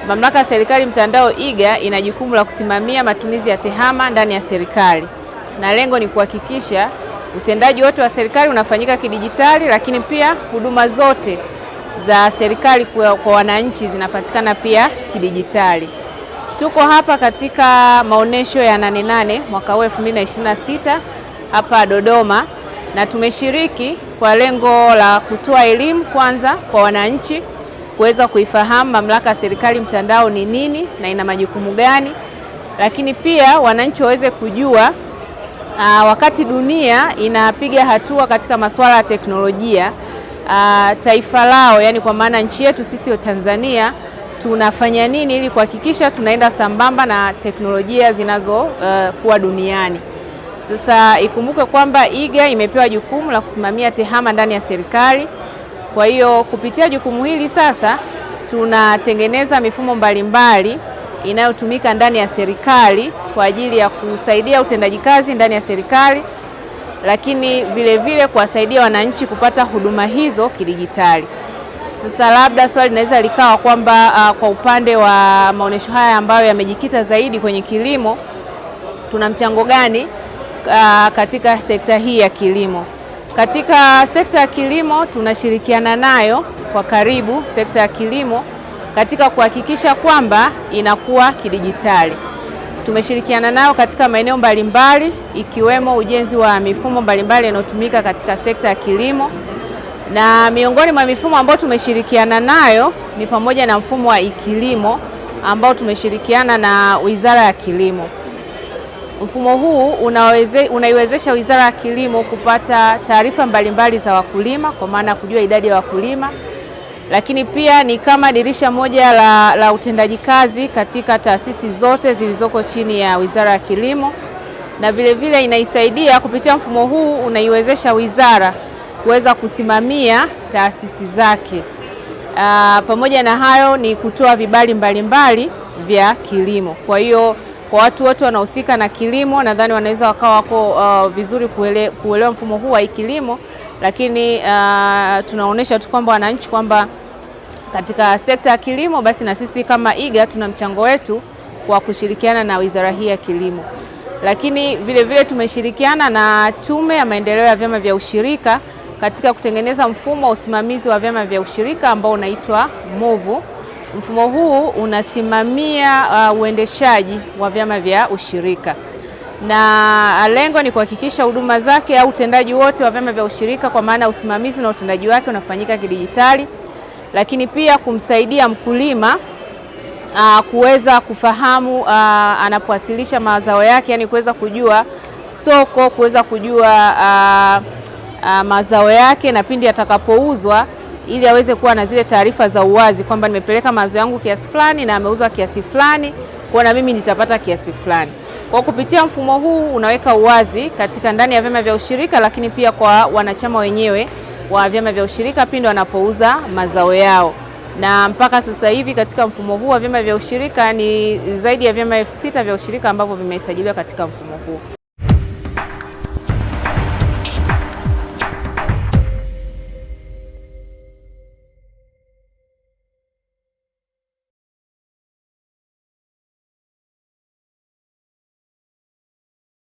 Mamlaka ya Serikali Mtandao iga ina jukumu la kusimamia matumizi ya TEHAMA ndani ya serikali, na lengo ni kuhakikisha utendaji wote wa serikali unafanyika kidijitali, lakini pia huduma zote za serikali kwa wananchi zinapatikana pia kidijitali. Tuko hapa katika maonesho ya 88 mwaka 2026 hapa Dodoma, na tumeshiriki kwa lengo la kutoa elimu kwanza kwa wananchi kuweza kuifahamu mamlaka ya serikali mtandao ni nini na ina majukumu gani, lakini pia wananchi waweze kujua wakati dunia inapiga hatua katika masuala ya teknolojia, taifa lao, yani kwa maana nchi yetu sisi wa Tanzania tunafanya nini ili kuhakikisha tunaenda sambamba na teknolojia zinazokuwa duniani. Sasa ikumbuke kwamba iga imepewa jukumu la kusimamia TEHAMA ndani ya serikali. Kwa hiyo kupitia jukumu hili sasa tunatengeneza mifumo mbalimbali inayotumika ndani ya serikali kwa ajili ya kusaidia utendaji kazi ndani ya serikali, lakini vile vile kuwasaidia wananchi kupata huduma hizo kidijitali. Sasa labda swali linaweza likawa kwamba kwa upande wa maonesho haya ambayo yamejikita zaidi kwenye kilimo, tuna mchango gani katika sekta hii ya kilimo? Katika sekta ya kilimo tunashirikiana nayo kwa karibu sekta ya kilimo katika kuhakikisha kwamba inakuwa kidijitali. Tumeshirikiana nao katika maeneo mbalimbali ikiwemo ujenzi wa mifumo mbalimbali inayotumika katika sekta ya kilimo, na miongoni mwa mifumo ambayo tumeshirikiana nayo ni pamoja na mfumo wa ikilimo ambao tumeshirikiana na Wizara ya Kilimo. Mfumo huu unaiwezesha Wizara ya Kilimo kupata taarifa mbalimbali za wakulima, kwa maana kujua idadi ya wakulima, lakini pia ni kama dirisha moja la utendaji kazi katika taasisi zote zilizoko chini ya Wizara ya Kilimo, na vile vile inaisaidia kupitia mfumo huu unaiwezesha wizara kuweza kusimamia taasisi zake. Pamoja na hayo ni kutoa vibali mbalimbali vya kilimo. Kwa hiyo kwa watu wote wanaohusika na kilimo nadhani wanaweza wakawa wako vizuri kuelewa mfumo huu wa kilimo, lakini tunaonesha tu kwamba wananchi kwamba katika sekta ya kilimo basi na sisi kama iga tuna mchango wetu kwa kushirikiana na wizara hii ya kilimo. Lakini vile vile tumeshirikiana na Tume ya Maendeleo ya Vyama vya Ushirika katika kutengeneza mfumo wa usimamizi wa vyama vya ushirika ambao unaitwa MOVU. Mfumo huu unasimamia uendeshaji wa vyama vya ushirika, na lengo ni kuhakikisha huduma zake au utendaji wote wa vyama vya ushirika kwa maana usimamizi na utendaji wake unafanyika kidijitali, lakini pia kumsaidia mkulima kuweza kufahamu anapowasilisha mazao yake, yani kuweza kujua soko, kuweza kujua mazao yake na pindi atakapouzwa, ili aweze kuwa na zile taarifa za uwazi kwamba nimepeleka mazao yangu kiasi fulani na ameuzwa kiasi fulani, kwa na mimi nitapata kiasi fulani. Kwa kupitia mfumo huu unaweka uwazi katika ndani ya vyama vya ushirika, lakini pia kwa wanachama wenyewe wa vyama vya ushirika pindi wanapouza mazao yao. Na mpaka sasa hivi katika mfumo huu wa vyama vya ushirika ni zaidi ya vyama 6000 vya ushirika ambavyo vimesajiliwa katika mfumo huu.